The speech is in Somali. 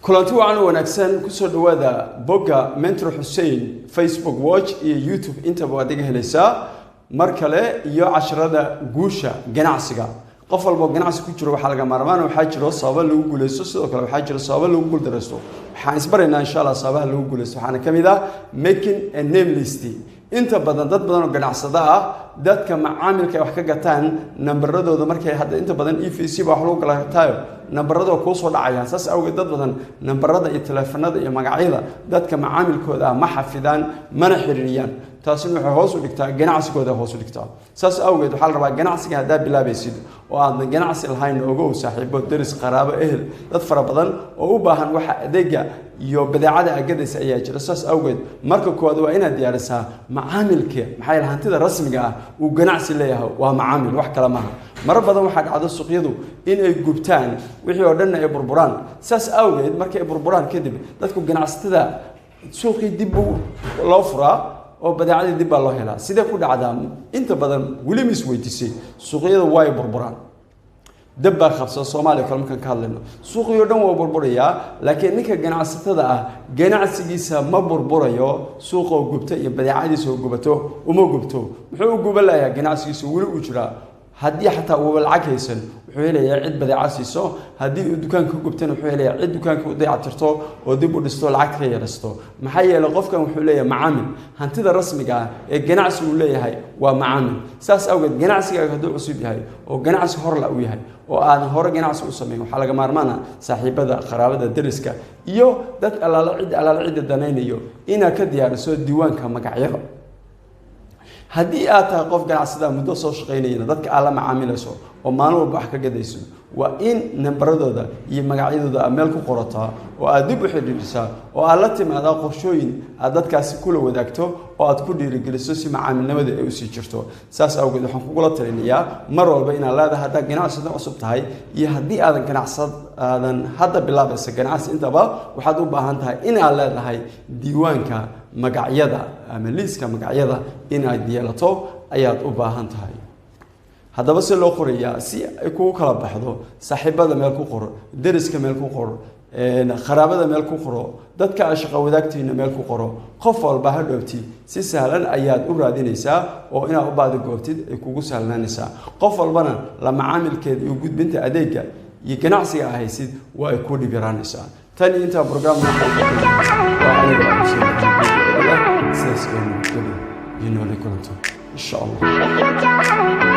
kulanti wacan wanaagsan ku soo dhawaada bogga Mentor Hussein Facebook watch iyo YouTube intaba waad iga helaysaa mar kale iyo casharada guusha ganacsiga qof walba ganacsi ku jiro waxa laga maarmaan waxa jiro sabab lagu guuleysto sidoo kale waxa jiro sabab lagu guuldareysto waxaan isbareynaa insha Allah sabab lagu guuleysto waxaana kamida making a name list inta badan dad badan oo ganacsada ah dadka macaamilka wax ka gataan nambaradooda markay hadda inta badan EFC ba wax lagu kala tayo nambaradooda ku soo dhacayaan saas awgeed dad badan nambarada iyo telefoonada iyo magacyada dadka macaamilkooda ma xafidaan mana xiriiriyaan taasina waxay hoos u dhigtaa ganacsigooda hoos u dhigtaa saas awgeed waxa la rabaa ganacsiga hadaa bilaabaysid oo aad ganacsi lahayn ogow saaxiibo daris qaraabo ehel dad fara badan oo u baahan waxa adeega iyo badeecada agadaysa ayaa jira saas awgeed marka koowaad waa inaad diyaarisaa macaamilka maxay hantida rasmiga ah uu ganacsi leeyahay waa macaamil wax kala maaha mar badan waxa dhacdo suuqyadu in ay gubtaan wixii oo dhan ay burburaan saas awgeed markay burburaan kadib dadku ganacsatada suuqii dib loo furaa oo badeecada dib loo helaa sida ku dhacda inta badan wali mis weydiisay suuqyada way burburaan dabba qabso Soomaaliya kalmaan ka hadlayno suuqiyo dhan waa burburaya laakiin ninka ganacsatada ah ganacsigiisa ma burburayo suuqa gubta iyo badeecadiisa gubato uma gubto wuxuu u gubalayaa ganacsigiisa wali u jira haddii xataa uu lacag haysan wuxuu helayaa cid badeeca siiso haddii uu dukaanka gubtana wuxuu helayaa cid dukaanka u dayactirto oo dib u dhisto lacag ka yeelasto maxay yeelay qofkan wuxuu leeyahay macaamil hantida rasmiga ah ee ganacsigu leeyahay waa macaamil saas awgeed ganacsiga hadduu cusub yahay oo ganacsi hor la u yahay oo aan hore ganacsi u sameeyo waxa laga maarmaana saaxiibada qaraabada dariska iyo dad alaala cid danaynayo ina ka diyaariso diiwaanka magacyada haddii aad tahay qof ganacsada muddo soo shaqeynayna dadka aad la macaamilayso oo maalin walba wax ka gadayso waa in nambaradooda iyo magacyadooda meel ku qorataa oo aad dib u xidhiidhisaa oo aad la timaado qorshooyin aad dadkaasi kula wadaagto oo aad ku dhiirigeliso si macaamilnimada ay u sii jirto saas awgeed waxaan kugula talinayaa mar walba inaad leedahay hadda ganacsada cusub tahay iyo haddii aadan ganacsadan hadda bilaabaysa ganacsi intaba waxaad u baahan tahay inaad leedahay diiwaanka magacyada ama liiska magacyada inaad yeelato ayaad u baahan tahay haddaba si loo qorayaa si ay kugu kala baxdo saaxiibada meel ku qor dariska meel ku qor qaraabada meel ku qoro dadka shaqo wadaagtiina meel ku qoro qof walba ha dhowti si sahlan ayaad u raadinaysaa oo inaad u baadi goobtid ay kugu sahlanaysaa qof walbana la macaamilkeed iyo gudbinta adeega iyo ganacsiga ahaysid waa ay ku dhibiraanaysaa tan inta program إن شاء الله